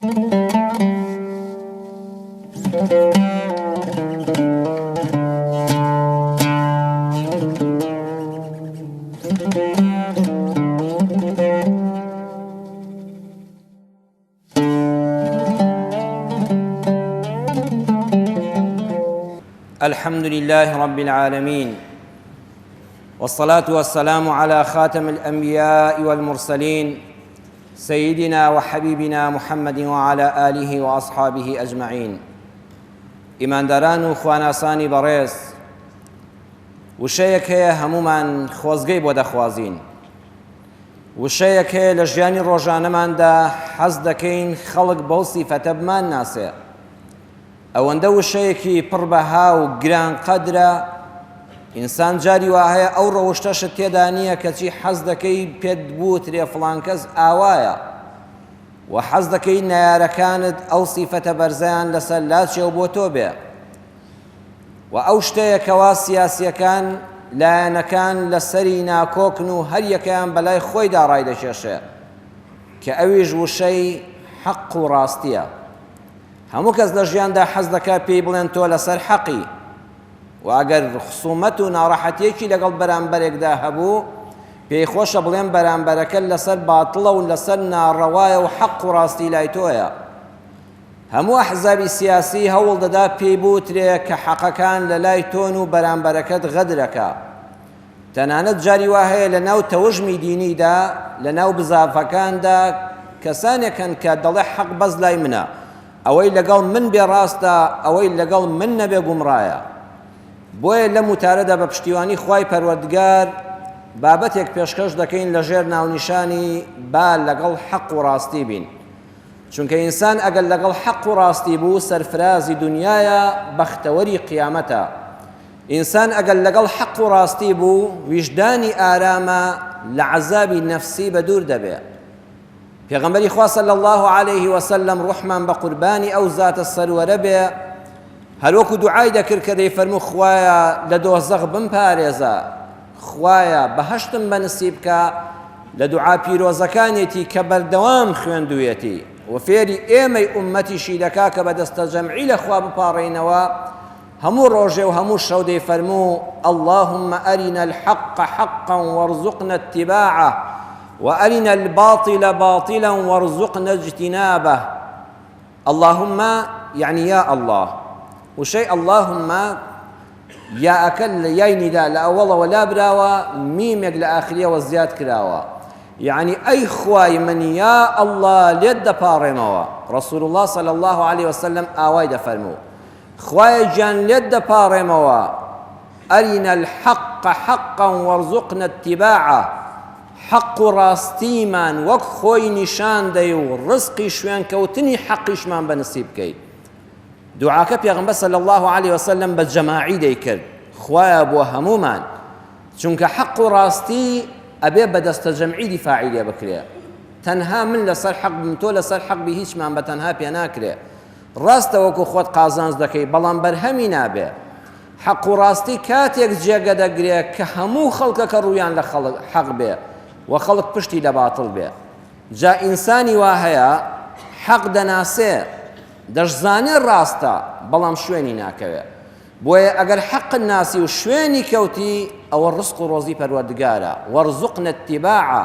الحمد لله رب العالمين، والصلاة والسلام على خاتم الأنبياء والمرسلين سيدنا وحبيبنا محمد وعلى آله وأصحابه أجمعين. إيمان داران و خواناسانی بەڕێز، وشەیەک هەیە هەمومان خۆزگەی بۆ دەخوازین، وشەیەک هەیە لە ژیانی ڕۆژانەماندا حەز دەکەین خەڵک بەو سیفەتە بمان ناسێ. ئەوەندە وشەیەکی پڕبەها و گران قەدرە، ئینسان جاری وا هەیە ئەو ڕەوشتەشت تێدا نییە کەچی حەز دەکەی پێت بووترێ فڵان کەس ئاوایە، و حەز دەکەی نایارەکانت ئەو سیفەتە بەرزەیان لەسەر لاچێ و بۆ تۆ بێ. و ئەو شتەیەکەوە سیاسیەکان لایەنەکان لەسەری ناکۆکن و هەر یەکەیان بەلای خۆیدا ڕای دەکێشێ کە ئەویش وشەی حەق و ڕاستیە. هەموو کەس لە ژیاندا حەز دەکات پێی بڵێن تۆ لەسەر حەقی، و ئەگەر خسومەت و ناڕەحەتیەکی لەگەڵ بەرامبەرێکدا هەبوو پێی خۆشە بڵێن بەرامبەرەکە لەسەر باتڵە و لەسەر ناڕەوایە و حەق و ڕاستی لای تۆیە. هەموو ئەحزابی سیاسی هەوڵ دەدا پێی بوترێ کە حەقەکان لە لای تۆن و بەرامبەرەکەت غەدرەکە. تەنانەت جاری وا هەیە لە ناو تەوژمی دینیدا، لە ناو بزافەکاندا کەسانێکن کە دەڵێ حەق بەس لای منە، ئەوەی لەگەڵ من بێ ڕاستە، ئەوەی لەگەڵ من نەبێ گومڕایە. بۆیە لە موتارەدا بە پشتیوانی خوای پەروەردگار بابەتێک پێشکەش دەکەین لە ژێر ناونیشانی با لەگەڵ حەق و ڕاستی بین، چونکە ئینسان ئەگەر لەگەڵ حەق و ڕاستی بوو سەرفرازی دنیایە، بەختەوەری قیامەتە. ئینسان ئەگەر لەگەڵ حەق و ڕاستی بوو ویژدانی ئارامە لە عەزابی نەفسی بە دوور دەبێ. پێغەمبەری خوا صلی الله علیه وسلم ڕوحمان بە قوربانی ئەو زاتە سەروەرە بێ، هەروەکو دوعای دەکرد کە دەیفەرموو خوایە لە دۆزەخ بمپارێزە، خوایە بەهەشتم بەنسیب بکە لە دوعا پیرۆزەکانێتی کە بەردەوام خوێندوویەتی و فێری ئێمەی ئوممەتیشی دەکا کە بەدەستە جەمعی لە خوا بپاڕێنەوە هەموو ڕۆژێ و هەموو شەو دەیفەرموو اللهم أرنا الحق حقا وارزقنا اتباعه وأرنا الباطل باطلا وارزقنا اجتنابه. اللهم يعني يا الله، وشيء اللهم يا أكل يا نداء لا أول ولا براوة ميمك لآخرية وزياد كراوة، يعني أي خواي من يا الله ليد بارموا. رسول الله صلى الله عليه وسلم آوايد فرمو خواي جان ليد بارموا أرنا الحق حقا وارزقنا اتباعه. حق راستي من وەک خۆی نیشان دەی و ڕزقی شوێن کەوتنی حەقیشمان بەنسیب بکەیت. دوعاکە پێغەمبەر صلی الله عليه وسلم بە جەماعی دەیکرد، خوایە بۆ هەمومان، چونکە حەق و ڕاستی ئەبێ بەدەستە جەمعی دیفاعی لێ بکرێ. تەنها من لەسەر حەق بم، تۆ لەسەر حەق بی، هیچمان بەتەنها پێ ناکرێ. ڕاستە وەکو خۆت قازانج دەکەی، بەڵام بەرهەمی نابێ. حەق و ڕاستی کاتێک جێگە دەگرێت کە هەموو خەڵکەکە ڕوویان لە حەق بێ و خەڵک پشتی لە باتڵ بێ. جا ئینسانی وا هەیە حەق دەناسێ، دەشزانێ ڕاستە، بەڵام شوێنی ناکەوێ. بۆیە ئەگەر حەق ناسی و شوێنی کەوتی ئەوە ڕزق و ڕۆزی پەروەردگارە. وەرزوقنە اتیباعە،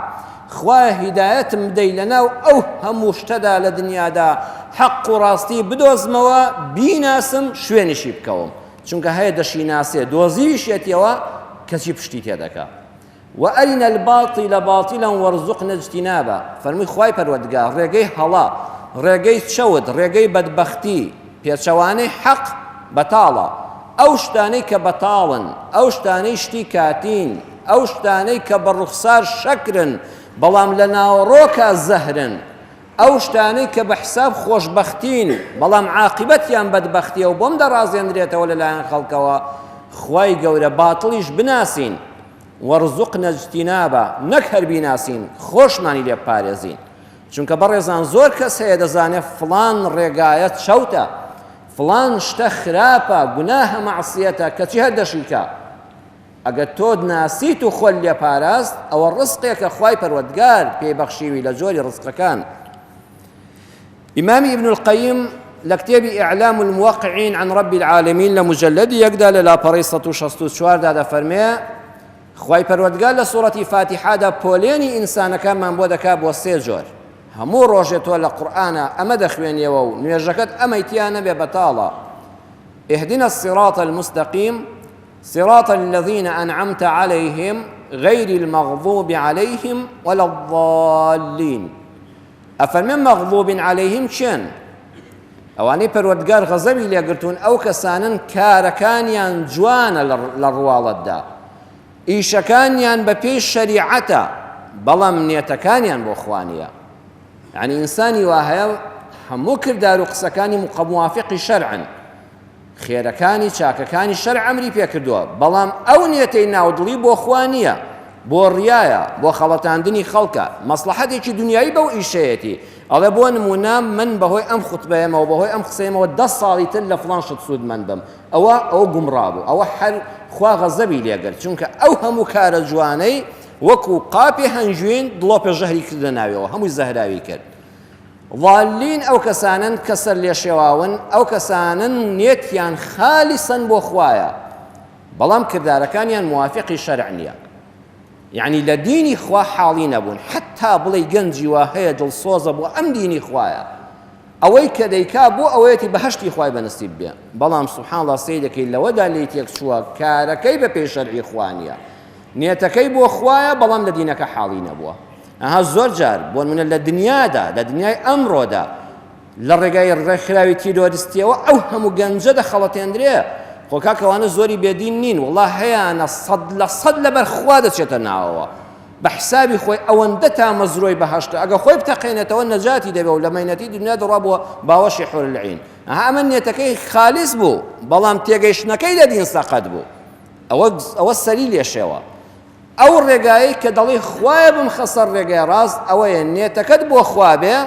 خوایە هیدایەتم بدەی لەناو ئەو هەموو شتەدا لە دنیادا حەق و ڕاستی بدۆزمەوە، بیناسم، شوێنیشی بکەوم، چونکە هەیە دەشی ناسێ دۆزیویشێتیەوە کەچی پشتی تێدەکا. وأرنا الباطل باطلا وارزقنا اجتنابه. فەرمووی خوای پەروەردگار ڕێگەی هەڵا، ڕێگەی چەوت، ڕێگەی بەدبەختی، پێچەوانەی حەق بەتاڵە. ئەو شتانەی کە بەتاڵن، ئەو شتانەی شتی کاتین، ئەو شتانەی کە بە ڕوخسار شەکرن بەڵام لە ناوەڕۆکە زەهرن، ئەو شتانەی کە بە حساب خۆشبەختین بەڵام عاقبەتیان بەدبەختیە و بۆم دەڕازێنرێتەوە لەلایەن خەڵکەوە. خوای گەورە باتڵیش بناسین، وەرزوقنە اجتنابە، نەک هەر بیناسین، خۆشمانی لێ بپارێزین. چونکە بەڕێزان زۆر کەس هەیە دەزانێت فڵان ڕێگایەت چەوتە، فڵان شتە خراپە، گوناهە، مەعسیەتە، کەچی هەر دەشیکە. ئەگەر تۆ ناسیت و خۆل لێ پاراست، ئەوە ڕزقێکە خوای پەروەردگار پێی بەخشیوی لە جۆری ڕزقەکان. إمام ابن القيم لكتاب إعلام الموقعين عن رب العالمين لمجلد يقدر لا بريسة شستو شوار دا فرمي خواهي پروردگار لسورة فاتحة دا بوليني إنسان كان من بودا كاب والسيجور همو روجتو لقرآن أما دخوين يوو نيجكت أما يتيانا ببطالة اهدنا الصراط المستقيم صراط الذين أنعمت عليهم غير المغضوب عليهم ولا الضالين أفرمن مغضوب عليهم شن ئەوانەی پەروەردگار غەزەبی لێگرتوون ئەو کەسانن کارەکانیان جوانە لە ڕواڵەتدا ئیشەکانیان بە پێی شەریعەتە بەڵام نێتەکانیان بۆ خوا نییە یعنی ئینسانی وا هەیە هەموو کردار و قسەکانی موافقی شەرعن خێرەکانی چاکەکانی شەرع ئەمری پێکردووە بەڵام ئەو نێتەی ناودڵی بۆ خوا نییە بۆ ڕیایە بۆ خەڵەتاندنی خەڵکە مەسلحەتێکی دنیایی بەو ئیشەیەتی ئەڵێ بۆ نمونە من بەهۆی ئەم خوتبەیەمەوە بەهۆی ئەم قسەیەمەوە 10 ساڵی تر لە فڵان شت سوودمەند بم ئەوە گومڕا بوو ئەوە هەر خوا غەزەبی لێگرت چونکە ئەو هەموو کارە جوانەی وەکو قاپی هەنجوین دڵۆ پێژەهری کردە ناویەوە هەمووی زەهراوی کرد ضالین ئەو کەسانن کە سەر لێ شێواون ئەو کەسانن نێتیان خالیسەن بۆ خوایە بەڵام کردارەکانیان موافقی شەرع نییە يعني لديني خوا حاڵی نەبوون حتا بڵێ گەنجی وا هەیە دڵسۆزە بۆ ئەم دینی خوایە ئەوەی کە دەیکا بۆ ئەوەیەتی بەهەشتی خوای بەنسیب بێ بەڵام سوبحان الله سەی دەکەی لەوەدا لێی تێک چووە کارەکەی بە پێی شەرعی خوا نییە نێتەکەی بۆ خوایە بەڵام لە دینەکە حاڵی نەبووە ئەها زۆر جار بۆ نمونە لە دنیادا لە دنیای ئەمڕۆدا لە ڕێگای ڕێکخراوی تیرۆریستیەوە ئەو هەموو گەنجە دەخەڵەتێنرێ خۆ کاکەوانە زۆری بێدین نین وڵڵا هەیەنە 100% لەبەر خوا دەچێتە ناوەوە بە حسابی خۆی ئەوەندە تا مەزرۆی بەهەشتە ئەگە خۆی بتەقێنێتەوە نەجاتی دەبێ و لە مەینەتی دنیا دەڕوا بۆ باوەشی حور العین ئەمە نێتەکەی خالیس بوو بەڵام تێگەیشتنەکەی لە دین سەقەت بوو ئەوە سەری لێشێوە ئەو ڕێگایی کە دەڵی خوایە بمخە سەر ڕێگای ڕاست ئەوەیە نێتەکەت بۆ خوا بێ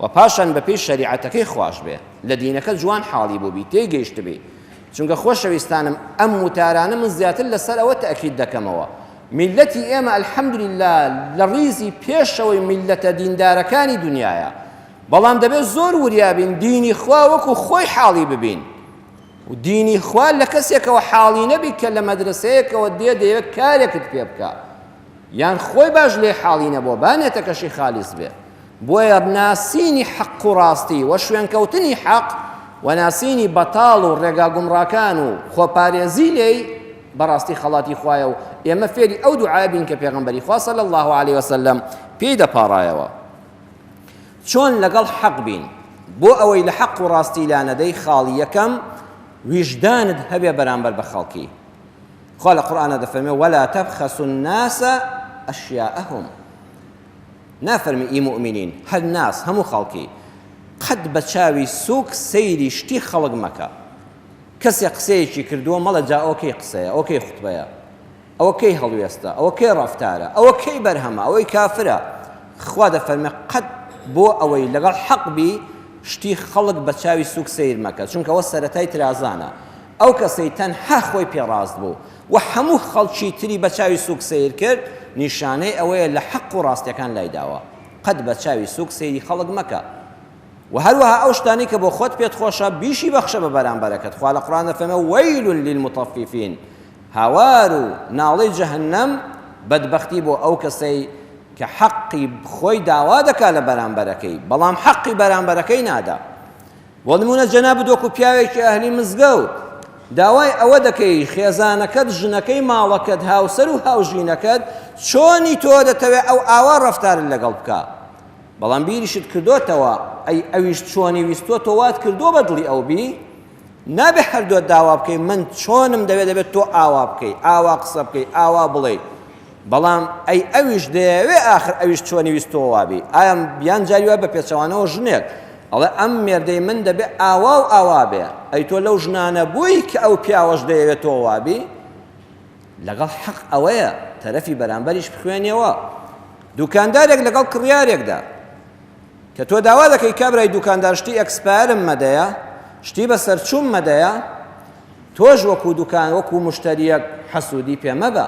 و پاشان بە پێی شەریعەتەکەی خوش بێ لە دینەکە جوان حاڵی بوو بی تێگەیشت بێ چونکە خۆشەویستانم ئەم وتارانە من زیاتر لەسەر ئەوە تەئکید دەکەمەوە میلەتی ئێمە الحەمدولله لە ڕیزی پێشەوەی میلەتە دیندارەکانی دنیاە بەڵام دەبێت زۆر وریابین دینی خوا وەکو خۆی حاڵی ببین و دینی خوا لە کەسێکەوە حاڵی نەبی کە لە مەدرسەیەکەوە دەیەوێت کارێکت پێ بکە یان خۆی باش لێ حاڵی نەبووە بانێتەکەشی خالیس بێ بۆیە ناسینی حەق و ڕاستی وە شوێنکەوتنی حەق وناسینی بەتاڵ و ڕێگا گومڕاکان و خۆپارێزی لێی بەڕاستی خەڵاتی خوایە و ئێمە فێری ئەو دوعای بین کە پێغەمبەری خوا صلی الله عليه وسلم پێی دەپاڕایەوە چۆن لەگەڵ حەق بین بۆ ئەوەی لە حەق و ڕاستی لا نەدەی خاڵی یەکەم ویژدانت هەبێ بەرامبەر بە خەڵکی خوا لە قورئانە دەفەرمێ ولا تبخسوا الناس أشياءهم نافەرمی ئی مؤمنین هەر ناس هەموو خەڵکی قەت بە چاوی سووک سەیری شتی خەڵک مەکە کەسێک قسەیەکی کردووە مەڵە جا ئەوە کەی قسەیە ئەوە کەی خوتبەیە ئەوە کەی هەڵوێستە ئەوە کەی ڕەفتارە ئەوە کەی بەرهەمە ئەوەی کافرە خوا دەفەرمێ قەت بۆ ئەوەی لەگەڵ حەق بی شتی خەڵک بە چاوی سووک سەیر مەکە چونکە ئەوە سەرەتای ترازانە ئەو کەسەی تەنها خۆی پێڕاست بوو و هەموو خەڵکی تری بە چاوی سووک سەیر کرد نیشانەی ئەوەیە لە حەق و ڕاستیەکان لای داوە قەت بە چاوی سووک سەیری خەڵک مەکە و هەروەها ئەو شتانی کە بۆ خۆت پێت خۆشە بیشی بەخشە بە بەرامبەرەکەت خوا لە قورئان دەفەرمێ وەیل للمطففین هاوار و ناڵەی جەهەنەم بەدبەختی بۆ ئەو کەسەی کە حەقی خۆی داوا دەکا لە بەرامبەرەکەی بەڵام حەقی بەرامبەرەکەی نادا بۆ نمونە جەناب دۆکو پیاوێکی ئەهلی مزگەوت داوای ئەوە دەکەی خێزانەکەت ژنەکەی ماڵەکەت هاوسەر و هاوژینەکەت چۆنی تۆ دەتەوێت ئەو ئاوا ڕەفتارت لەگەڵ بکە بەڵام بیریشت کردوتەوە ئەی ئەویش چۆنی ویستۆ تۆ وات کردو بە دڵی ئەو بی نابێ هەردووە داوا بکەی من چۆنم دەبێت تۆ ئاوا بکەی ئاوا قسە بکەی ئاوا بڵێ بەڵام ئەی ئەویش دەیەوێ ئاخر ئەویش چۆنی ویستۆ وابی ئایا بیان جاریوە بە پێچەوانەوە ژنێک ئەڵێ ئەم مێردەی من دەبێ ئاوا و ئاوا بێ ئەی تۆ لەو ژنانە بووی کە ئەو پیاوەش دەیەوێت تۆ وابی لەگەڵ حەق ئەوەیە تەرەفی بەرامبەریش بخوێنیەوە دوکاندارێک لەگەڵ کڕیارێکدا کە تۆ داوا دەکەی کابرای دوکاندار شتی ئەکسپایرم مەدەیە شتی بەسەر چووم مەدەیە تۆش وەکو دوکان وەکو مشتریەک حەسوودی پێ مەبە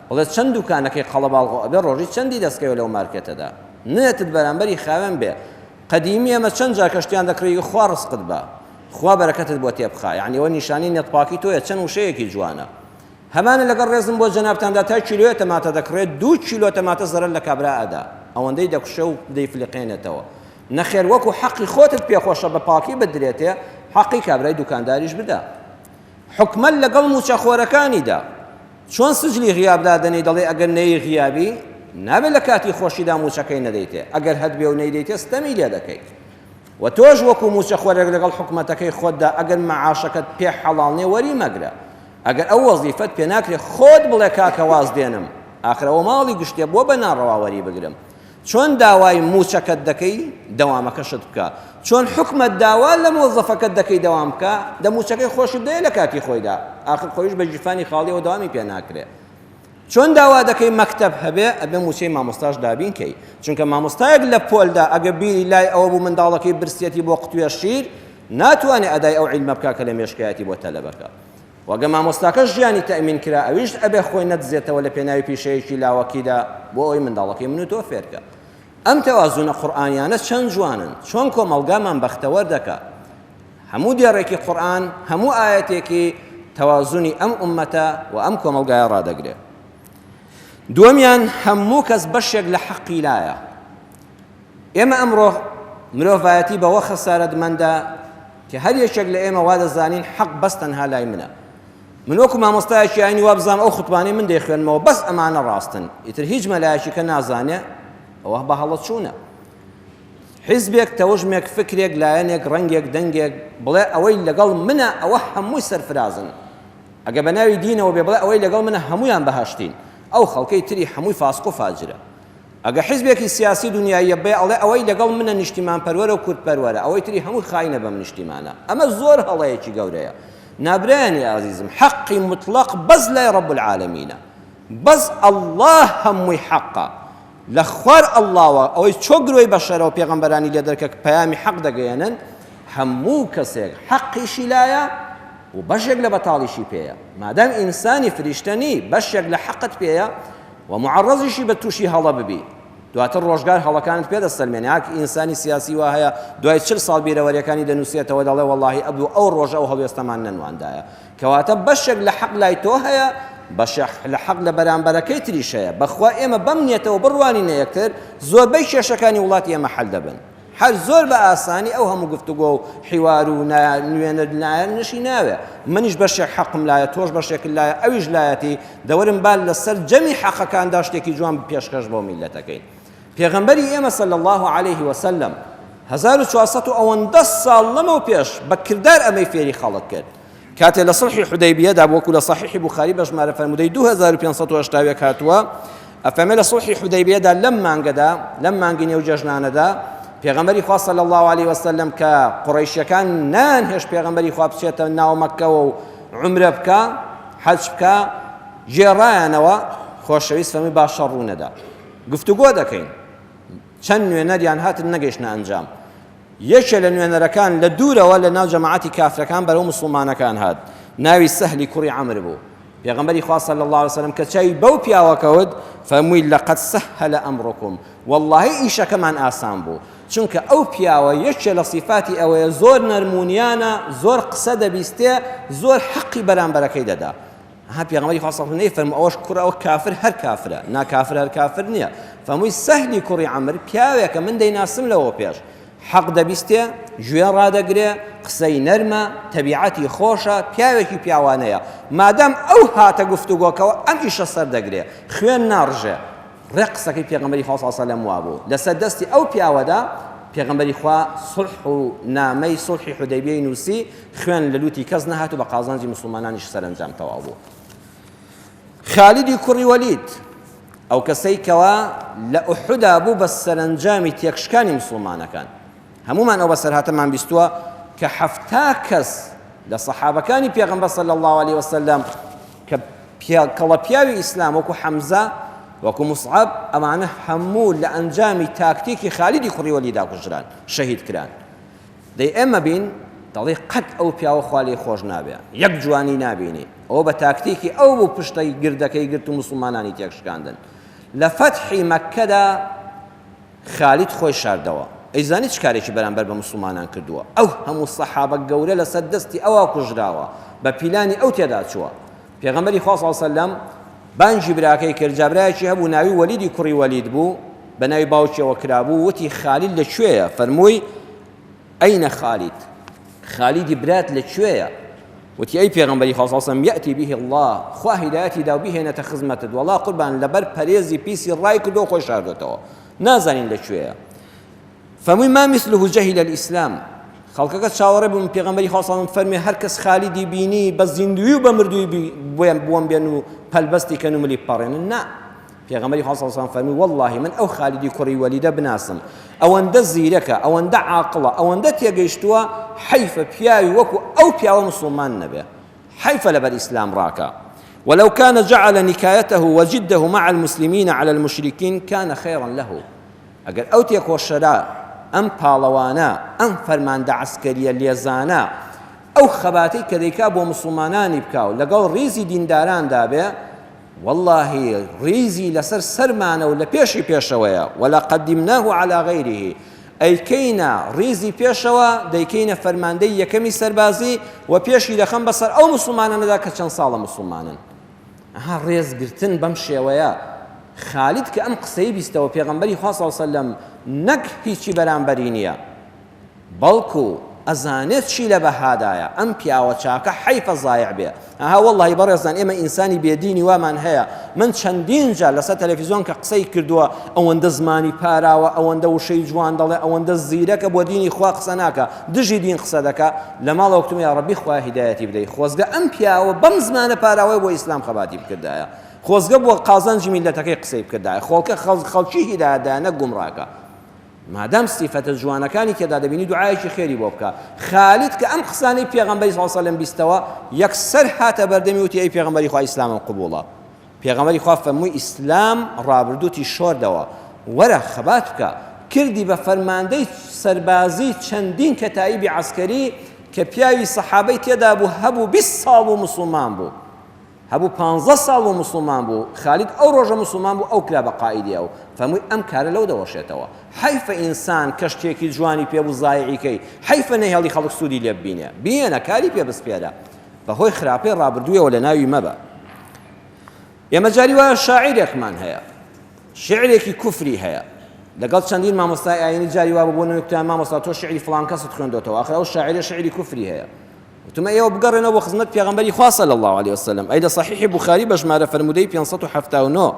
بڵێت چەند دوکانەکەی قەڵەباڵغۆ ئەبێ ڕۆژی چەندی دەستکەوێت لەو مارکێتەدا نێتت بەرامبەری خاوێن بێ قەدیمی ئەمە چەند جار کەشتیان دەکڕی خوا ڕزقت بە خوا بەرەکەتت بۆ تێبخا یعنی ئەوە نیشانی نێتپاکی تۆیە چەند وشەیەکی جوانە هەمانە لەگەڵ ڕێزم بۆ جەنابتاندا تا کیلۆیە تەماتە دەکڕێت 2 کیلۆ تەماتە زەرەر لە کابرا ئەدا ئەوەندەی دەکوشە و دەیفلقێنێتەوە نەخێر وەکو حەقی خۆتت پێخۆشە بە پاکی بدرێتێ حەقی کابرای دوکانداریش بدە حکمەت لەگەڵ موچەخۆرەکانیدا چۆن سجلی غیابدا دەنێ دەڵێ ئەگەر نەی غیابی نابێت لە کاتی خۆشیدا موچەکەی نەدەیتێ ئەگەر هەت بێ و نەیدەیتێ ستەمی لێ دەکەیت و تۆش وەکو موچەخۆرێک لەگەڵ حکومەتەکەی خۆتدا ئەگەر مەعاشەکەت پێ حەڵاڵ نێ وەری مەگرە ئەگەر ئەو وەزیفەت پێ ناکرێت خۆت بڵێ کاکە واز دێنم ئاخرەوە ماڵی گشتێ بۆ بە ناڕەواوەری بگرم چۆن داوای موچەکەت دەکەی دەوامەکەشت بکە چۆن حکومەت داوا لە مۆزەفەکەت دەکەی دەوام بکە دە موچەکەی خۆشی بدەیە لە کاتی خۆیدا ئاخر خۆیش بە جیفانی خاڵیەوە داوامی پێ ناکرێت چۆن داوا دەکەی مەکتەب هەبێ ئەبێ موچەی مامۆستاش دابین کەی چونکە مامۆستایەک لە پۆلدا ئەگە بیری لای ئەوە بوو منداڵەکەی برسێتی بۆ قوتوێ شیر ناتوانێت ئەدای ئەو عیلمە بکا کە لە مێشکایەتی بۆ تەلەبەکە وەگە مامۆستاکەش ژیانی تەئمین کرا ئەویش ئەبێ خۆی نەدزێتەوە لە پێناوی پیشەیەکی لاوەکیدا بۆ ئەوی منداڵەکەی من و تۆ فێرکە ئەم تەوازونە قورئانیانە چەند جوانن چۆن کۆمەڵگامان بەختەوەر دەکا هەموو دێڕێکی قورئان هەموو ئاەتێکی تەوازونی ئەم ئومەتە و ئەم کۆمەڵگایە ڕادەگرێت دووەمیان هەموو کەس بەشێک لە حەقی لایە ئێمە ئەمڕۆ مرۆڤایەتی بەوە خەسارەتمەندە کە هەر یەکێک لە ئێمە وا دەزانین حەق بەس تەنها لای منە من وەکو مامۆستایەکی ئاینی وا بزانم ئەو خوتبانەی من دەیخوێنمەوە بەس ئەمانە ڕاستن ئیتر هیچ مەلایەکی کە نازانێ ئەوە بە هەڵە چوونە حیزبێک تەوژمێک فکرێک لایەنێک ڕەنگێک دەنگێک بڵێ ئەوەی لەگەڵ منە ئەوە هەمووی سەرفرازن ئەگە بە ناوی دینەوە بێ بڵێ ئەوەی لەگەڵ منە هەمویان بەهەشتین ئەو خەڵکەی تری هەمووی فاسق و فاجرە ئەگە حیزبێکی سیاسی دنیاییە بێ ئەڵێ ئەوەی لەگەڵ منە نیشتیمان پەروەرە و کورتپەروەرە ئەوەی تری هەمووی خاینە بەم نیشتیمانە ئەمە زۆر هەڵەیەکی گەورەیە نابرایانی عزیزم حەقی مطلق بەس لای ڕەب العالەمینە بەس ئەڵڵاه هەمووی حەقە لە خوار ئەڵڵاوە ئەوەی چۆ گرۆی بەشەرە و پێغەمبەرانی لێ دەرکە پەیامی حەق دەگەیەنن هەموو کەسێک حەقیشی لایە و بەشێک لە بەتاڵیشی پێیە مادام ئینسانی فریشتەنی بەشێک لە حەقت پێیە و معەڕەزیشی بە تووشی هەڵە ببی دواتر ڕۆژگار هەڵەکانت پێدەسەلمێنێ ئاک ئینسانی سیاسی وا هەیە دوای 40 ساڵ بیرەوەریەکانی دەنووسێتەوە دەڵێ وەڵڵاهی ئەبدوو ئەو ڕۆژە و هەڵوێستەمان نەنواندایە کەواتە بەشێک لە حەق لای تۆ هەیە بەشێک لە حەق لە بەرامبەرەکەی تریش هەیە بەخوا ئێمە بەم نیەتەوە بڕوانینە یەکتر زۆربەی کێشەکانی وڵاتی ئێمە حەل دەبن هەر زۆر بە ئاسانی ئەو هەموو گفتوگۆ و حیوار و نوێنە نشی ناوێ منیش بەشێک حەقم لایە تۆش بەشێک لایە ئەویش لایەتی دەوەرم بال لەسەر جەمی حەقەکاندا شتێکی جوان پێشکەش بۆ میلەتەکەین پێغەمبەری ئێمە صلی الله عليه وسلم 1400 و ئەوەندە ساڵ لەمەوە پێش بە کردار ئەمەی فێری خەڵک کرد کاتێ لە صلحی حودەیبیەدا وەکو لە صحیحی بوخاری بە ژمارە فەرموودەی 2580 هاتووە ئەفەرمێ لە صلحی حودەیبیەدا لەم مانگی نێو جەژنانەدا پێغەمبەری خوا صلی الله عليه وسلم کە قوڕەیشیەکان نانهێشت پێغەمبەری خوا بچێتە ناو مەککەوە و عومرە بکە حەج بکە گێڕایانەوە خۆشەویست فەرمی باشە ڕوونەدا گفتوگۆ دەکەین چەند نوێنەریان هاتن نەگەیشتنە ئەنجام یەکێ لە نوێنەرەکان لە دوورەوە لە ناو جەماعەتی کافرەکان بەرەو موسڵمانەکان هات ناوی سەهلی کوڕی عەمر بوو پێغەمبەری خوا صلی الله عليه وسلم کە چاوی بەو پیاوەکەوت فەرمووی لەقەد سەهەلە ئەمرکم وەڵڵاهی ئیشەکەمان ئاسان بوو چونکە ئەو پیاوە یەکێ لە صیفاتی ئەوەیە زۆر نەرمونیانە زۆر قسە دەبیستێ زۆر حەقی بەرامبەرەکەی دەدا ها پێغەمبەری خوا صلی الله عليه وسلم ئەوەش کوڕە ئەو کافر هەر کافرە ناکافر هەر کافر نییە فەرمووی سەهلی کوڕی عەمر پیاوێکە من دەیناسم لەوە پێش حەق دەبیستێ گوێ ڕادەگرێ قسەی نەرمە تەبیعەتی خۆشە پیاوێکی پیاوانەیە مادام ئەو هاتە گفتوگۆکەوە ئەم ئیشە سەردەگرێ خوێن ناڕژێ ڕێ قسەکەی پێغەمبەری خوا صلی الله عليه وسلم وا بوو لەسەر دەستی ئەو پیاوەدا پێغەمبەری خوا صلح و نامەی صلحی حودەیبیەی نووسی خوێن لە لوتی کەس نەهات و بە قازانجی موسڵمانانیش سەرنجام تەواو بوو خالیدی کوڕی وەلید ئەو کەسەی کەوا لە ئوحودا بوو بە سەرنجامی تێکشکانی موسڵمانەکان هەمومان ئەو بەسەر هاتەمان بیستووە کە 70 کەس لە سەحابەکانی پێغەمبەر صلی الله عليه وسلم کە کەڵە پیاوی ئیسلام وەکو حەمزە وەکو مصعب ئەمانە هەموو لە ئەنجامی تاکتیکی خالیدی کوڕی وەلیدا کوژران شەهید کران دەی ئێمە بین دەڵێ قەت ئەو پیاوە خوا لێی خۆش نابێ یەک جوانی نابینی ئەوە بە تاکتیکی ئەو بوو پشتەی گردەکەی گرت و موسڵمانانی تێکشکاندن لە فەتحی مەککەدا خالید خۆی شاردەوە ئەیزانی چ کارێکی بەرامبەر بە مسلمانان کردووە ئەو هەموو سەحابە گەورە لەسەر دەستی ئەوە کوژراوە بە پیلانی ئەو تێدا چووە پێغەمبەری خوا صلی الله علیه وسلم بانجی براکەی کرد جابرایەکی هەبوو ناوی وەلیدی کوڕی وەلید بوو بە ناوی باوکیەوە کرابوو وتی خالید لەکوێیە فەرمووی ئەینە خالیدی برات لەکوێیە وتی ئەی پێغەمبەری خوا صلی الله علیه وسلم یەأتی به الله خوا هیدایەتی دا و بیهێنێتە خزمەتت وەڵا قوربان لەبەر پەرێزی پیسی ڕای کردو خۆی شاردوێتەوە نازانین لەکوێیە فەرمووی ما مثله جهل الإسلام خەڵکەکە چاوەڕێ بوون پێغەمبەری خوا صلی الله علیه وسلم فەرمی هەر کەس خالیدی بینی بە زیندوی و بە مردووی بۆم بێن و پەلبەستی کەن و ملی بپەڕێنن نا پێغەمبەری خوا صلی الله علیه وسلم فەرمی والله من ئەو خالیدی کوڕی وەلیدە بناسم ئەوەندە زیرەکە ئەوەندە عاقڵە ئەوەندە تێگەیشتووە حەیفە پیاوی وەکو ئەو پیاوە مسلمان نەبێ حەیفە لەبەر ئیسلام ڕاکە ولو كان جعل نكايته وجده مع المسلمين على المشركين كان خيرا له ئەگەر ئەو تێکۆشەرا ئەم پاڵەوانە ئەم فەرماندە عەسکەریە لێزانە ئەو خەباتەی کە دەیکا بۆ مسلمانانی بکاو لەگەڵ ڕیزی دینداراندا بێ والله ڕیزی لەسەر سەرمانە و لە پێشی پێشەوەیە ولا قدمناه على غيره ئەیکەینە ڕیزی پێشەوە دەیکەینە فەرماندەی یەکەمی سەربازی و پێشی دەخەم بەسەر ئەو مسلمانانەدا کە چەند ساڵە مسلمانن ئەها ڕێزگرتن بەم شێوەیە خالید کە ئەم قسەی بیستەوە پێغەمبەری خوا صلی الله علیه وسلم نەک هیچی بەرامبەری نییە بەڵکو ئەزانێت چی لە بەهادایە ئەم پیاوە چاکە حەیفە زایع بێ ئەها وەڵڵاهی بەڕێزان ئێمە ئینسانی بێدینی وامان هەیە من چەندین جار لەسەر تەلەڤیزۆن کە قسەی کردووە ئەوەندە زمانی پاراوە ئەوەندە وشەی جوان دەڵێ ئەوەندە زیرەکە بۆ دینی خوا قسە ناکە دژی دین قسە دەکا لە ماڵەوە وتم یا ڕەبی خوا هیدایەتی بدەی خۆزگە ئەم پیاوە بەم زمانە پاراوەی بۆ ئیسلام خەباتی بکردایە خۆزگە بۆ قازانجی میلەتەکەی قسەی بکردایە خەڵکی هیدایەتدایە نەک گومڕاکە مادام صفەتە جوانەکانی تێدا دەبینی دوعایەکی خێری بۆ بکە خالید کە ئەم قسانەی پێغەمبەری صلی الله علیه وسلم بیستەوە یەکسەر هاتە بەردەمی وتی ئەی پێغەمبەری خوا ئیسلامم قبوڵە پێغەمبەری خوا فەرمووی ئیسلام ڕابردووتی شۆردەوە وەرە خەبات بکە کردی بە فەرماندەی سەربازی چەندین کەتایبی عەسکەری کە پیاوی سەحابەی تێدا بوو هەبوو 20 ساڵ و مسلمان بوو هەبوو 15 ساڵ و مسلمان بوو خالید ئەو ڕۆژە مسلمان بوو ئەو کرا بە قائیدیە و فەرمووی ئەم کارە لەو دەوەشێتەوە حەیفە ئینسان کەشتێکی جوانی پێ بوو زایعیکەی حەیفە نەهێڵی خەڵک سوودی لێ ببینێ بینە کاری پێ بسپێرە بەهۆی خراپەی ڕابردوویەوە لە ناوی مەبە ئێمە جاری وایە شاعیرێکمان هەیە شعرێکی کوفری هەیە لەگەڵ چەندین مامۆستای ئاینی جاری وا بوو بۆ نوێکتان مامۆستا تۆ شعری فڵان کەست خوێندۆتەوە ئاخر ئەو شاعیرە شعری کوفری هەیە وتم ئێوە بگەڕێنەوە بۆ خزمەت پێغەمبەری خوا صلی الله عليه وسلم ئەی لە صحیحی بوخاری بە ژمارە فەرموودەی 579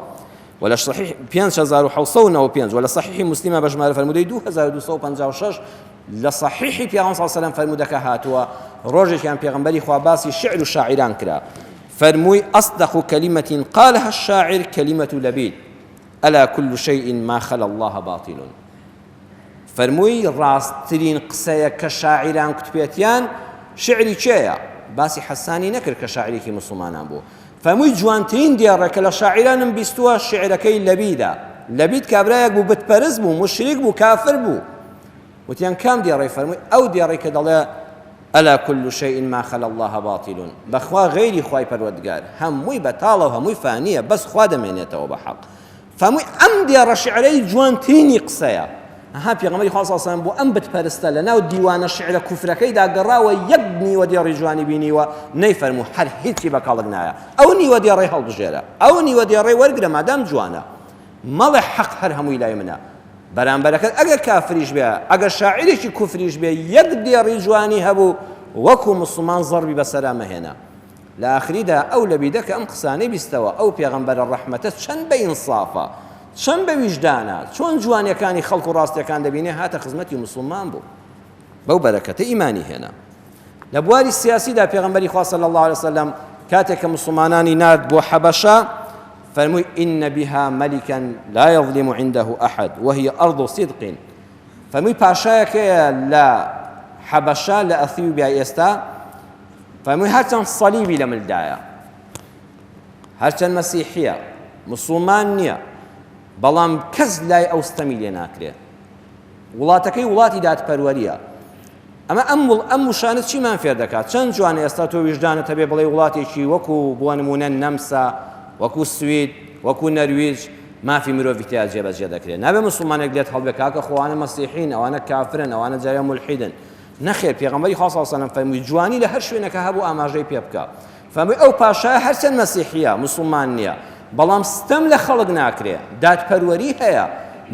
ولا صحيح 5795 ولا صحيح مسلمة بجمال فرمودي 2256 لصحيح بيغمبر صلى الله عليه وسلم فرمودك هاتوا روجي كان بيغمبري خواباسي شعر الشاعران كرا فرموي أصدق كلمة قالها الشاعر كلمة لبيد ألا كل شيء ما خلا الله باطل فرموي راسترين قسايا كشاعران كتبيتيان شعري چيا باسي حساني نكر كشاعري كي مسلمان بو فموي جوانترين ديارك لشاعران بيستوا شعركي لبيدا لبيد كابرايك بو بتبرز بو مشرك بو كافر بو وتيان كام دياري فرموي أو دياري كدلا ألا كل شيء ما خلا الله باطل بخوا غيري خواي پروردگار هموي بطالة وهموي فانية بس خوا دمينيته وبحق فموي أم ديار شعري جوانترين قصيا ها پیغمبر خدا صلی الله علیه و بو ام بتپرسته لنا و دیوان الشعر کفرکی دا قرا و یبنی و دیار جوانی بینی و نيفرمو هر هیچی بکالگنایا او نی و دیار هل بجرا او نی و دیار ورقره مادام جوانا مال حق هر همو الى يمنا برانبرك اگر کافریش بیا اگر شاعری کی کفریش بیا یک دیار جوانی هبو وکو مسلمان ضرب بسلامه هنا لاخری دا او لبیدک ام قسانی بيستوى او پیغمبر الرحمه چن بین صافا چەند بە ویژدانە چۆن جوانیەکانی خەڵک و ڕاستیەکان دەبینێ هاتە خزمەتی مسلمان بوو بەو بەرەکەتە ئیمانی هێنا لە بواری سیاسیدا پێغەمبەری خوا صلی الله عليه وسلم کاتێک کە مسلمانانی نارد بۆ حەبەشە فەرمووی ئین بها مەلیکا لا يظلم عنده أحد وهي أرض صدق فەرمووی پاشایەکەیە لە حەبەشە لە ئەثیوبیا ئێستا فەرمووی هەرچەند سەلیبی لە ملدایە هەرچەند مەسیحیە مسلمان نییە بەڵام کەس لای ئەوستەمی لێ ناکرێ وڵاتەکەی وڵاتی دادپەروەریە ئەمە ئەم وشانت چیمان فێر دەکات چەند جوانە ئێستا تۆ ویژدانت هەبێ بڵێ وڵاتێکی وەکو بۆ نمونە نەمسا وەکو سوید وەکو نەرویج مافی مرۆڤی تیا جێبەجێ دەکرێت نابێ مسلمانێک لێت هەڵبێ کاکە خۆوانە مەسیحین ئەوانە کافرن ئەوانە جارێ مولحیدن نەخێر پێغەمبەری خوا صلی الله علیه و سلم فەرمووی جوانی لە هەر شوێنەکە هەبوو ئاماژەی پێ بکە فەرمووی ئەو پاشایە هەرچەند مەسیحیە مسلمان نییە بەڵام ستەم لە خەڵک ناکرێ دادپەروەری هەیە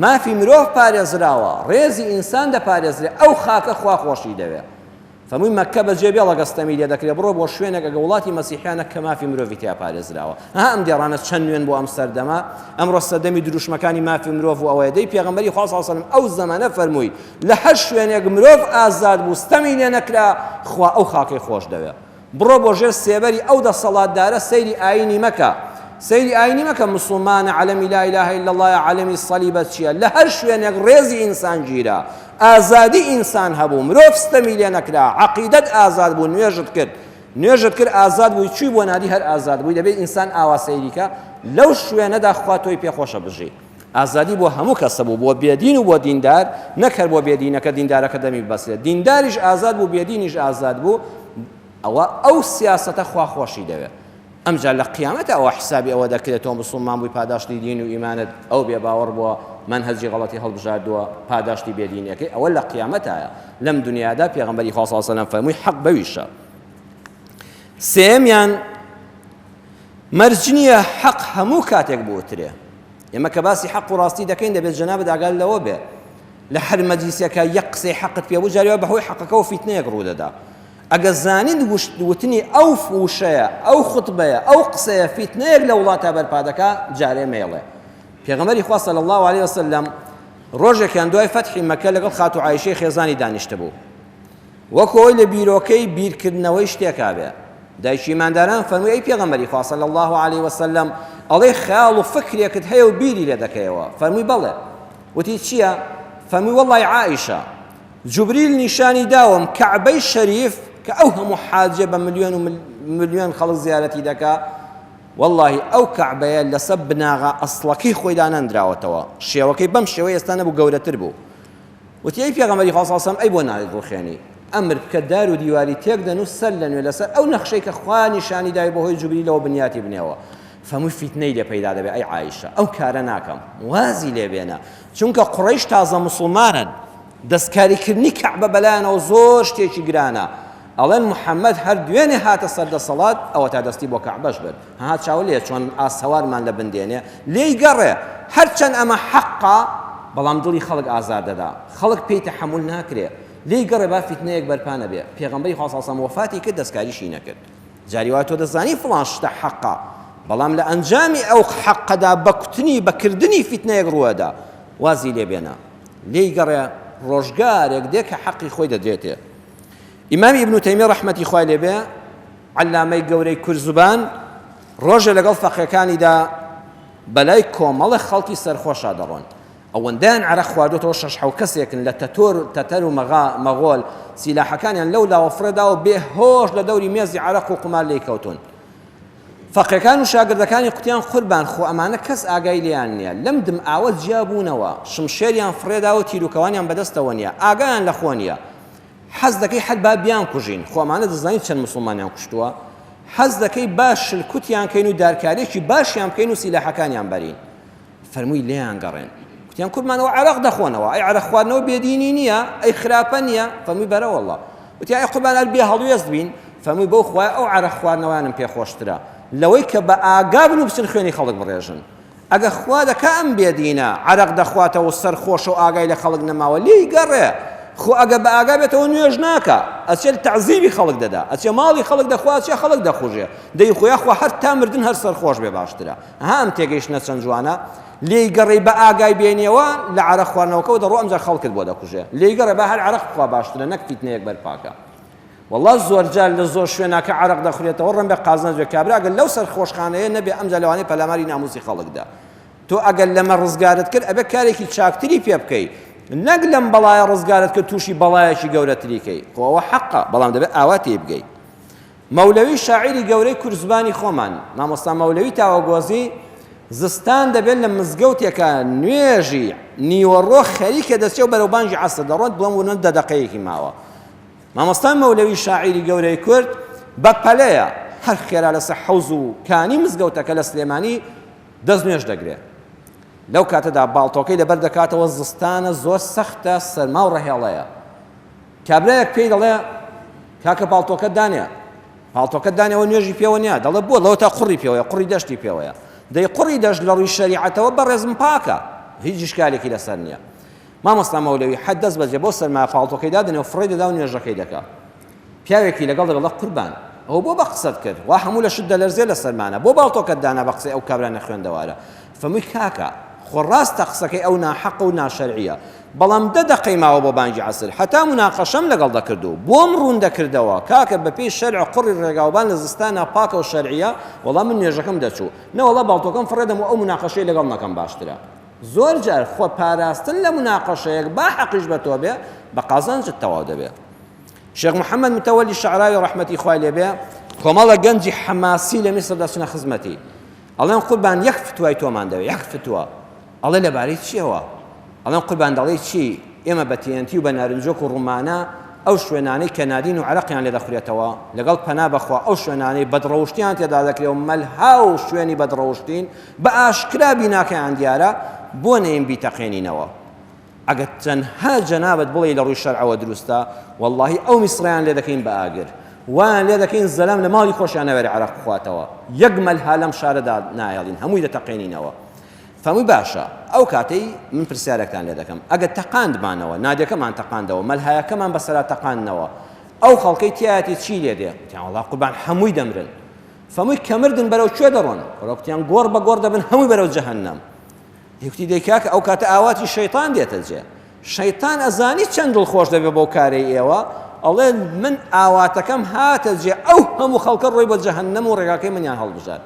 مافی مرۆڤ پارێزراوە ڕێزی ئینسان دەپارێزرێ ئەو خاکە خوا خۆشی دەوێ فەرمووی مەککە بەجێ بێڵە گەستەمی لێ دەکرێت بڕۆ بۆ شوێنێک ئەگە وڵاتی مەسیحیانە کە مافی مرۆڤی تیا پارێزراوە ئەم دێڕانە چەند نوێن بۆ ئەم سەردەما ئەمڕۆ سەردەمی دروشمەکانی مافی مرۆڤ و ئەوەیە دەی پێغەمبەری خوا صلی الله علیه و سلم ئەو زەمانە فەرمووی لە هەر شوێنێک مرۆڤ ئازاد بوو ستەمی لێ نەکرا خوا ئەو خاکەی خۆش دەوێت بڕۆ بۆ ژێر سێبەری ئەو دەسەڵاتدارە سەیری ئاینی مەکە سەیری ئاینی مەکە مسلمانە عەلەمی لا إله إلا الله عەلەمی سەلیبەت چییە لە هەر شوێنێک ڕێزی ئینسان گیرە ئازادی ئینسان هەبوو مرۆڤ ستەمی لێ نەکرا عەقیدەت ئازاد بوو نوێژت کرد ئازاد بووی چووی بۆ نادی هەر ئازاد بووی دەبێت ئینسان ئاوا سەیریکە لەو شوێنەدا خوا تۆی پێخۆشە بژی ئازادی بۆ هەموو کەسە بوو بۆ بێدین و بۆ دیندار نەکرد بۆ بێدینەکە دیندارەکە دەمی بەسرێت دینداریش ئازاد بوو بێدینیش ئازاد بوو ئەو سیاسەتە خوا خۆشی دەوێت ئەمجا لە قیامەتە ئەوە حسابی ئەوە دەکرێتەوە مسلمان بووی پاداشتی دین و ئیمانت ئەو بێباوەڕ بووە منهەجی غەڵەتی هەڵبژاردووە پاداشتی بێدینیەکەی ئەوە لە قیامەتایە لەم دنیادا پێغەمبەری خوا صلی الله علیه و سلم فەرمووی حەق بەویشە سێمیان مەرج نییە حەق هەموو کاتێک بوترێ ئێمە کە باسی حەق و ڕاستی دەکەین دەبێت جەنابەت ئاگال لەوە بێ لە هەر مەجلیسێکە یەک قسەی حەقت پێ بوو جاریەوە بەهۆی حەقەکە و فیتنەیەک ڕوودەدا ئەگە زانین وتنی ئەو فوشەیە ئەو خوتبەیە ئەو قسەیە فیتنەیەک لە وڵاتە بەرپا دەکا جارێ مێڵێ پێغەمبەری خوا صلی الله علیه و سلم ڕۆژێکیان دوای فەتحی مەکە لەگەڵ خاتو عایشەی خێزانی دانیشتە بوو وەکو ئەوەی لە بیرۆکەی بیرکردنەوەی شتێکا بێ دایکی مانداران فەرمووی ئەی پێغەمبەری خوا صلی الله علیه و سلم ئەڵێ خەیاڵ و فکرێکت هەیە و بیری لێ دەکەیەوە فەرمووی بەڵێ وتی چییە فەرمووی وەڵڵی عائیشە جوبریل نیشانی داوم کەعبەی شەریف کە ئەو هەموو حاجە بە ملیۆن و ملیۆن خەڵک زیارەتی دەکا والله ئەو کەعبەیە لەسەر بناغا ئەسڵەکەی خۆی دانەندراوەتەوە شێوەکەی بەم شێوەیە ئێستا نەبوو گەورەتر بوو وتی ئەی پێغەمبەری خوا صلی الله علیه و سلم ئەی بۆ ناوێت ڕوخێنی ئەمر بکە دار و دیواری تێک دەن و سەر لەنوێ لەسەر ئەو نەخشەی کە خوا نیشانی دای بەهۆی جوبریلەوە بنیاتی بنێەوە فەرمووی فیتنەی لێ پەیدا دەبێت ئەی عایشە ئەو کارە ناکەم وازی لێ بێنە چونکە قوڕەیش تازە مسلمانن دەستکاریکردنی کەعبە بەلایەنەوە زۆر شتێکی گرانە ئەڵێن محەممەد هەر دوێنێ هاتە سەردەسەڵات ئەوە تا دەستی بۆ کەعبەش بێت هات چاو لێ چۆن ئاسەوارمان لە بندێنێ لێی گەڕێ هەرچەند ئەمە حەقا بەڵام دڵی خەڵک ئازار دەدا خەڵک پێی تەحەموول ناکرێ لێی گەڕێ با فیتنەیەک بەرپا نەبێ پێغەمبەری خوا صلی الله علیه و سلم وفاتی کرد دەستکاریشی نەکرد جاری وای تۆ دەزانی فڵان شتە حەقا بەڵام لە ئەنجامی ئەو حەقەدا بەکوتنی بەکردنی فیتنەیەک ڕووەدا وازی لێ بێنە لێی گەڕێ ڕۆژگارێک دێ کە حەقی خۆی دەدرێتێ ئیمامی ئیبن تەیمیە ڕەحمەتی خوای لێ بێ عەلامەی گەورەی کورزوبان ڕۆژێ لەگەڵ فەقیەکانیدا بەلای کۆمەڵی خەڵکی سەرخۆشا دەڕۆن ئەوەندەیان عەرەق خواردوێتەوە شەش حەوت کەسێکن لە تەتەر و مەغۆل سیلاحەکانیان لەو لاوەفرەداوە بێهۆش لە دەوری مێزی عەرەق و قومار لێی کەوتون فەقیەکان و شاگردەکانی قوتیان قوربان خۆ ئەمانە کەس ئاگای لێیان نییە لەم دم ئاوە جیابوونەوە شمشێریان فڕێداوە تیرروکەوانیان بەدەستەوە نییە ئاگایان لە خۆ نییە حەز دەکەی حەد با بیان کوژین خۆمانە دەزانین چەند مسلمانیان کوشتووە حەز دەکەی باش شلکوتیان کەین و دارکارێکی باشیان بکەین و سیلاحەکانیان بەرین فەرمووی لێیان گەڕێن کوتیان کوربانەوە عەرەق دەخۆنەوە ئەی عەرەق خواردنەوە بێدینی نییە ئەی خراپە نییە فەرمووی بەرە وەڵڵا وتی ئەی قوربان هەر بێ هەڵوێست بین فەرمووی بەو خوای ئەو عەرەق خواردنەوەیانم پێخۆشترە لەوەی کە بە ئاگا بن و بچن خوێنی خەڵک بڕێژن ئەگە خوا دەکا ئەم بێدینە عەرەق دەخواتەوە سەرخۆش و ئاگای لە خەڵک نەماوە لێی گەڕێ خۆ ئەگە بە ئاگا بێتەوە نوێژ ناکە ئەچێت تەعزیبی خەڵک دەدا ئەچێ ماڵی خەڵک دەخوات چێ خەڵک دەخوژێ دەی خۆیان خوا هەر تا مردن هەر سەرخۆش بێ باشترە ئەم تێگەیشتنە چەند جوانە لێی گەڕێی بە ئاگای بێنیەوە لە عەرەق خواردنەوەکەوە دەڕۆ ئەمجار خەڵکت بۆ دەکوژێ لێی گەڕێ بە هەر عەرەق بخوا باشترە نەک فیتنەیەک بەرپاکە والله زۆر جار لە زۆر شوێنە کە عەرەق دەخورێتەوە ڕەن بێ قازان جوێ کابرا ئەگەر لەو سەرخۆشخانەیە نەبێ ئەمجا لەوانەیە پەلاماری ناموسی خەڵکدا تۆ ئەگەر لەمە ڕزگارت کرد ئەبێ کارێکی چاکتری پێ بکەیت نەک لەم بەڵایە ڕزگارت کرد تووشی بەڵایەکی گەورەتریکەی خۆ ئەوە حەقە بەڵام دەبێت ئاوا تێ بگەیت مەولەوی شاعیری گەورەی کورزبانی خۆمان مامۆستا مەولەوی تاوەگۆزی زستان دەبێت لە مزگەوتێکە نوێژی نیوەڕۆ خەریکە دەچێت و بەرەو بانگی عەسر دەڕۆت بڵام ونە دەدەقەیەکی ماوە مامۆستا مەولەوی شاعیری گەورەی کورد بە پەلەیە هەر خێرا لەسەر حەوز و کانی مزگەوتەکە لە سلێمانی دەست نوێژ دەگرێت لەو کاتەدا باڵتۆکەی لەبەر دەکاتەوە زستانە زۆر سەختە سەرما و ڕەهێڵەیە کابرایەک پێی دەڵێ کاکە باڵتۆکەت دانێ باڵتۆکەت دانێەوە نوێژی پێوە نییە دەڵێ بۆ لەوە تا قوڕی پێوەیە قوڕی دەشتی پێوەیە دەی قوڕی دەشت لە ڕووی شەریعەتەوە بەڕێزم پاکە هیچ شکالێکی لەسەر نییە مامۆستا مەولەوی حەد دەست بەجێ بۆ سەرما پاڵتۆکەی دادنێ و فڕی دەدا و نوێژەکەی دەکات پیاوێکی لەگەڵ دەڵێ قوربان ئەو بۆ بە قسەت کرد وا هەموو لە شت دەلەرزێ لە سەرمانە بۆ باڵتۆکەت دانا بە قسەی ئەو کابرانە خوێندەوارە فەمووی کاکە خۆ ڕاستە قسەکەی ئەو ناحەق و ناشەرعیە بەڵام دەقەی ماوە بۆ بانگی عەسر هەتا مناقەشەم لەگەڵ دەکردو بۆم ڕوون دەکردەوە کاکە بەپێی شەرع قوڕی ڕێگاوبان لە زستانە پاکە و شەرعیە وەڵام من نوێژەکەم دەچوو نەوەڵا باڵتۆکەم فڕێدەم و ئەو مناقەشەی لەگەڵ نەکەم باشترە زۆر جار خۆ پاراستن لە مناقەشەیەک با حەقیش بە تۆ بێ بە قازانجت تەواو دەبێ شێخ محەممەد متەوەلی شەعراوی ڕەحمەتی خوای لێبێ کۆمەڵە گەنجی حەماسی لە میسر دەچنە خزمەتی ئەڵێن قوربان یەک فتوای تۆمان دەوێ یەک فتووە ئەڵێ لەبارەی چیەوە ئەڵێن قوربان دەڵێ چی ئێمە بە تێنتی و بە نارنجۆک و ڕوومانە ئەو شوێنانەی کە نادین و عەرەقیان لێ دەخورێتەوە لەگەڵ پەنا بەخوا ئەو شوێنانەی بەدڕەوشتیان تێدا دەکرێت و مەلها و شوێنی بەدڕەوشتین بە ئاشکرا بیناکەیان دیارە بۆ نەیم بیتەقێنینەوە ئەگەر تەنها جەنابەت بڵێ لە ڕووی شەرعەوە دروستە وەڵڵاهی ئەو میسڕیان لێ دەکەین بە ئاگر وان لێ دەکەین زەلام لە ماڵی خۆشیان نەوێرە عەرەق بخواتەوە یەک مەلها لەم شارەدا نایەڵین هەمووی دەتەقێنینەوە فەمووی باشە ئەو کاتەی من پرسیارێکتان لێ دەکەم ئەگەر تەقاندمانەوە نادیەکەمان تەقاندەوە مەلهایەکەمان بەسەرا تەقاندنەوە ئەو خەڵکەی تایەتی چی لێ دێ تیان وەڵا قوربان هەمووی دەمرن فەمووی کە مردن بەرەو کوێ دەڕۆن ڕۆکتیان گۆڕ بە گۆڕ دەبن هەمووی بەرەو جەهەنەم یەکتی دەیکاکە ئەو کاتە ئاواتی شەیطان دێتە جێ شەیطان ئەزانی چەند دڵخۆش دەبێت بۆ کارەی ئێوە ئەڵێ من ئاواتەکەم هاتە جێ ئەو هەموو خەڵکە ڕۆی بۆ جەهەنەم و ڕێگاکەی منیان هەڵبژار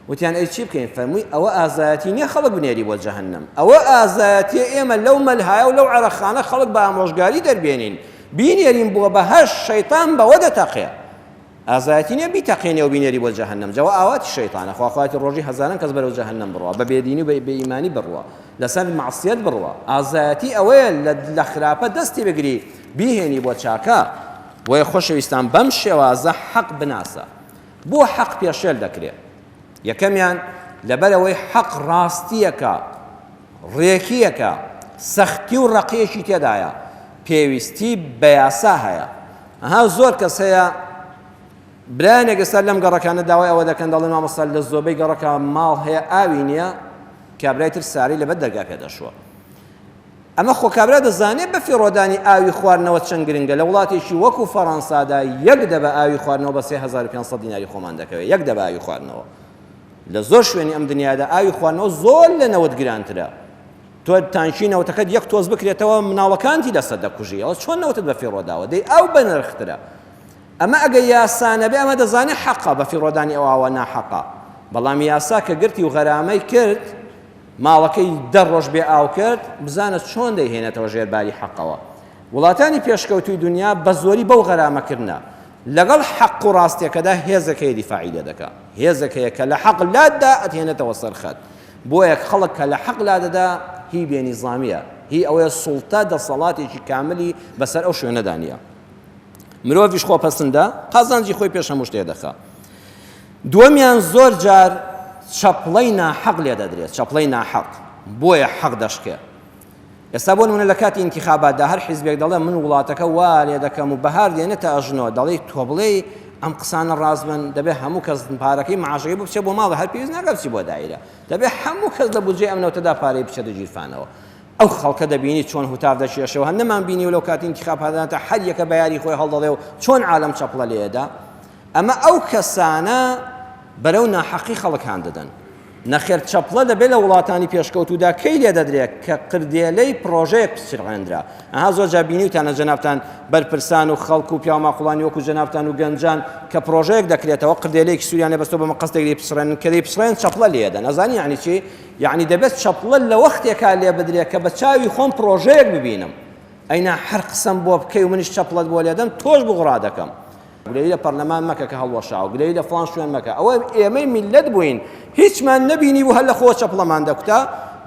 وتیان ئەی چی بکەین فەرمووی ئەوە ئازایەتی نییە خەڵک بنێری بۆ جەهەنەم ئەوە ئازایەتی ئێمە لەو مەلهایە و لەو عەرەقخانە خەڵک بە ئامۆژگاری دەربێنین بینێرین بۆ بەهەش شەیطان بەوە دەتەقێ ئازایەتی نییە بیتەقێنێ و بینێری بۆ جەهەنەم جەوە ئاواتی شەیطانە خواخواتی ڕۆژی هەزاران کەس بەرەو جەهەنەم بڕوا بە بێدینی و بە ئیمانی بڕوا لەسەر معسیەت بڕوا ئازایەتی ئەوەیە لە خراپە دەستی بگری بیهێنی بۆ چاکە بۆیە خۆشەویستان بەم شێوازە حەق بناسە بۆ حەق پێشێل دەکرێت یەکەمیان لەبەرەوەی حەق ڕاستیەکە ڕێکیەکە سەختی و ڕەقیەکی تێدایە پێویستی بە یاسا هەیە ئەها زۆر کەس هەیە برایانێک ئێستا لەم گەڕەکانە داوای ئەوە دەکەن دەڵێن مامۆستا لە زۆربەی گەڕەکە ماڵ هەیە ئاوی نییە کابرای تر ساری لەبەر دەرگا پێدەشوە ئەمە خۆ کابرا دەزانێت بە فیڕۆدانی ئاوی خواردنەوە چەند گرنگە لە وڵاتێکی وەکو فەڕەنسادا یەک دەبە ئاوی خواردنەوە بە 3500 دیناری خۆمان دەکەوێت یەک دەبە ئاوی خواردنەوە لە زۆر شوێنی ئەم دنیادا ئاوی خواردنەوە زۆر لە 90 گرانترە تۆ تانکی نەوتەکەت یەک تۆز بکرێتەوە مناڵەکانتی لەسەر دەکوژی ئەوە چۆن نەوتت بە فیڕۆداوە دەی ئەو بە نرخترە ئەمە ئەگە یاسانە بێ ئەمە دەزانێت حەقە بە فیڕۆدانی ئەو ئاوە ناحەقە بەڵام یاسا کە گرتی و غەرامەی کرد ماڵەکەی 10 ڕۆژ بێ ئاو کرد بزانە چۆن دەیهێنێتەوە ژێرباری حەقەوە وڵاتانی پێشکەوتوی دنیا بە زۆری بەو غەرامەکردنە لەگەڵ حەق و ڕاستیەکەدا هێزەکەی دیفاعی لێ دەکات هێزەکەیە کە لە حەق لاددا ئەتهێنێتەوە سەرخەت بۆیە خەڵک کە لە حەق لادەدا هی بێنیزامیە هی ئەوەیە سوڵتە دەسەڵاتێکی کاملی بەسەر ئەو شوێنەدا نییە مرۆڤیش خۆپەسەندە قازانجی خۆی پێش هەموو شتێ دەخات دووەمیان زۆر جار چەپڵەی ناحەق لێ دەدرێت چەپڵەی ناحەق بۆیە حەق دەشکێ ئێستا بۆ نمونە لە کاتی ئینتیخاباتدا هەر حیزبێک دەڵێ من وڵاتەکە وا لێ دەکەم و بەهار دێنێتە ئەژنۆ دەڵێ تۆ بڵێ ئەم قسانە ڕاست بن دەبێت هەموو کەس پارەکەی معاشەکەی بچێت بۆ ماڵە هەر پێویست ناکات بچی بۆ دایرە دەبێت هەموو کەس لە بودجێ ئەم نەوتەدا پارەی بچێتە گیرفانەوە ئەو خەڵکە دەبینی چۆن هوتاف دەچێشەوە هەر نەمان بینی و لەو کاتی ئینتیخاباتدا هەر یەکە بە یاری خۆی هەڵدەڵێ و چۆن عالەم چەپڵە لێدا ئەمە ئەو کەسانە بەرەو ناحەقی خەڵکان دەدەن نەخێر چەپڵە دەبێت لە وڵاتانی پێشکەوتوودا کەی لێ دەدرێت کە قردێلەی پرۆژەیەک پچڕێنرا ئەها زۆر جا بینیوتانە جەنابتان بەرپرسان و خەڵک و پیاماقوڵانی وەکو جەنابتان و گەنجان کە پرۆژەیەک دەکرێتەوە قردێلەیەکی سووریانە بەستۆ بەمە قەستێک دەی پچڕێن کە دەی پچڕێن چەپڵە لێدەن ئەزانی یعنی چی یعنی دەبێت چەپڵە لە وەختێکا لێ بدرێت کە بە چاوی خۆم پرۆژەیەک ببینم ئەینا هەر قسەم بۆ بکەی و منیش چەپڵەت بۆ لێدەم تۆش بغڕا دەکەم گلەی لە پەرلەمان مەکە کە هەڵوەشاو گلەی لە فڵان شوێن مەکە ئەوە ئێمەی میلەت بووین هیچمان نەبینی و هەر لە خۆ چەپڵەمان دەکوتا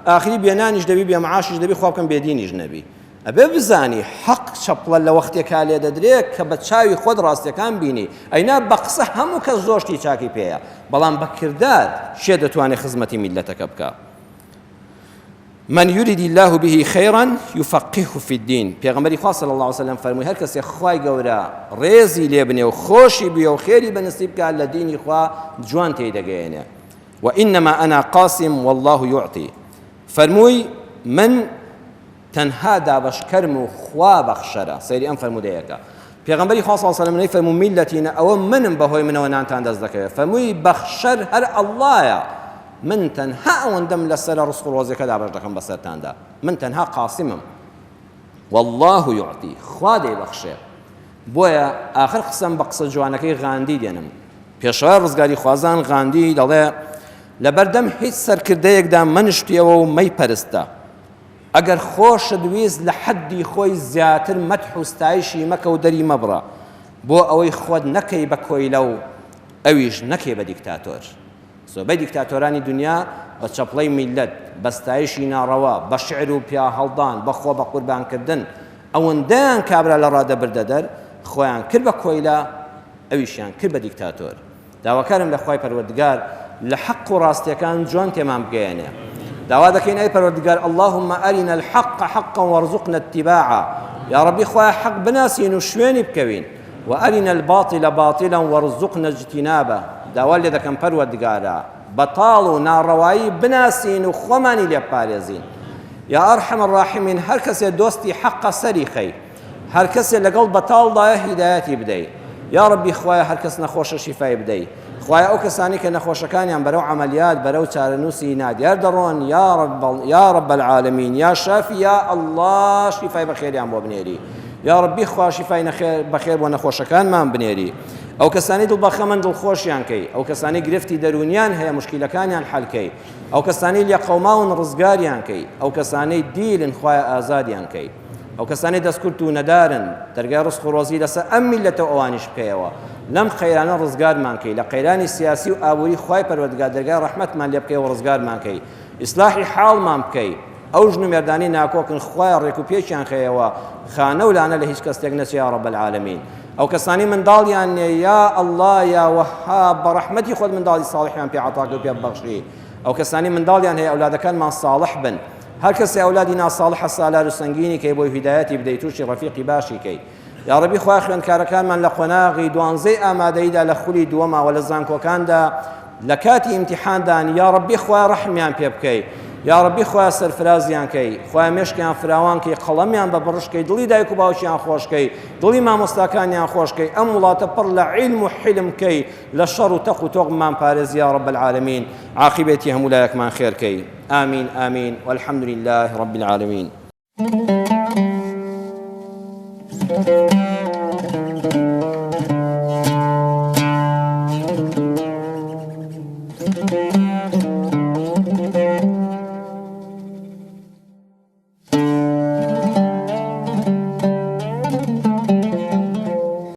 ئاخری بێنانیش دەبی بێ معاشیش دەبی خوا بکەم بێدینیش نەبی ئەبێ بزانی حەق چەپڵە لە وەختێکا لێ دەدرێت کە بە چاوی خۆت ڕاستیەکان بینی ئەینا بە قسە هەموو کەس زۆشتی چاکی پێیە بەڵام بە کردار شێ دەتوانێت خزمەتی میلەتەکە بکە من يريد الله به خيرا يفقهه في الدين. پیغمبر خدا صلی الله علیه و سلم فرمووی هر کس خوای گەورە ڕێزی لێ بنێ و خۆشی بێ و خێری بەنسیب بکات لە دینی خوا جوان تێدەگەیەنێ. وإنما أنا قاسم والله يعطي. فرمووی من تەنها دابەشکەرم و خوا بەخشەرە. سەیری ئەم فرموودەیەکە. پیغمبر خدا صلی الله علیه و سلم نەیفەرموو میلەتینە ئەوە منم بەهۆی منەوە نانتان دەست دەکەوێت. فەرمووی بەخشەر هەر ئەڵڵایە. من تەنها ئەوەندەم لەسەر ڕزق و ڕۆزیەکەدا بەش دەکەم بەسەرتاندا. من تەنها قاسمم. والله يعطي. خوا دەیبەخشێ. بۆیە ئاخر قسەم بە قسە جوانەکەی غاندی دێنم. پێشەوای ڕزگاری خوازان غاندی دەڵێ لەبەردەم هیچ سەرکردەیەکدا منشتیەوە و مەیپەرستە. ئەگەر خۆشت ویست لە حەدی خۆی زیاتر مەدح و ستایشی مەکە و دەری مەبڕە بۆ ئەوەی خۆت نەکەی بە کۆیلە و ئەویش نەکەی بە دیکتاتۆر. زۆربەی دیکتاتۆرانی دنیا بە چەپڵەی میلەت بە ستایشی ناڕەوا بە شعر و پیا هەڵدان بەخۆ بە قوربانکردن ئەوەندەیان کابرا لە ڕادەبردە دەر خۆیان کرد بە کۆیلە ئەویشیان کرد بە دیکتاتۆر. داواکارم لە خوای پەروەردگار لە حەق و ڕاستیەکان جوان تێمان بگەیەنێ. داوا دەکەین ئەی پەروەردگار اللهم أرنا الحق حقا وارزقنا اتباعه. یا ربی خوای حەق بناسین و شوێنی بکەوین وأرنا الباطل باطلا وارزقنا اجتنابه. داوا لێ دەکەم پەروەردگارە بەتاڵ و ناڕەوایی بناسین و خۆمانی لێ بپارێزین. یا ئەرحەم الراحمین هەر کەسێ دۆستی حەقە سەری خەی هەر کەسێ لەگەڵ بەتاڵدایە هیدایەتی بدەی. یا ربی خوایە هەر کەس نەخۆشە شیفای بدەی. خوایە ئەو کەسانی کە نەخۆشەکانیان بەرەو عەمەلیات بەرەو چارەنووسی نادیار دەڕۆن یا رب العالمین یا شافی یا الله شیفای بەخێریان بۆ بنێری. یا ربی خوا شیفای بەخێر بۆ نەخۆشەکانمان بنێری. ئەو کەسانی دڵبەخەمەن دڵخۆشیان کەی ئەو کەسانی گرفتی دەرونیان هەیە مشکیلەکانیان حەلکەی ئەو کەسانی لێ قەوماون ڕزگاریان کەی ئەو کەسانەی دیلن خوایە ئازادیان کەی ئەو کەسانی دەستکورت و نەدارن دەرگای ڕزق و ڕۆزی لەسەر ئەم میلەتەوە ئەوانیش بکەیەوە لەم قەیرانە ڕزگارمان کەی لە قەیرانی سیاسی و ئابووری خوای پەروەردگار دەرگای ڕەحمەتمان لێ بکەی و ڕزگارمان کەی ئیسلاحی حاڵمان بکەی ئەو ژن و مێردانی ناکۆکن خوایە ڕێک و پێچیان خەیەوە خانە و لانە لە هیچ کەسێک نەچێ یا رب العالمین. ئەو کەسانی منداڵیان نێ یا الله یا وەهاب بە ڕەحمەتی خۆت منداڵی ساڵحیان پێ عەتاکە و پێ ببەخشی. ئەو کەسانی منداڵیان هەیە ئەولادەکانمان ساڵح بن هەر کەسێ ئەولادی ناساڵحە سالار و سەنگینی کەی بۆی هیدایەتی بدەی تووشی ڕەفیقی باشی کەی. یا ربی خوای خوێندکارەکانمان لە قۆناغی دوانزەی ئامادەییدا لە خولی دووەماوە لە زانکۆکاندا لە کاتی ئیمتیحاندان یا ربی خوای ڕەحمیان پێ بکەی. یا ربی خوای سەرفرازیان کەی خوای مێشکیان فراوان کەی قەڵەمیان بە بڕشکەی دڵی دایک و باوکیان خۆشکەی دڵی مامۆستاکانیان خۆشکەی ئەم وڵاتە پڕ لە عیلم و حلم کەی لە شەڕ و تەق و تۆقمان پارێزی یا رب العالمین عاقبەتی هەموو لایەکمان خێر کەی. آمین آمین والحمد لله رب العالمين.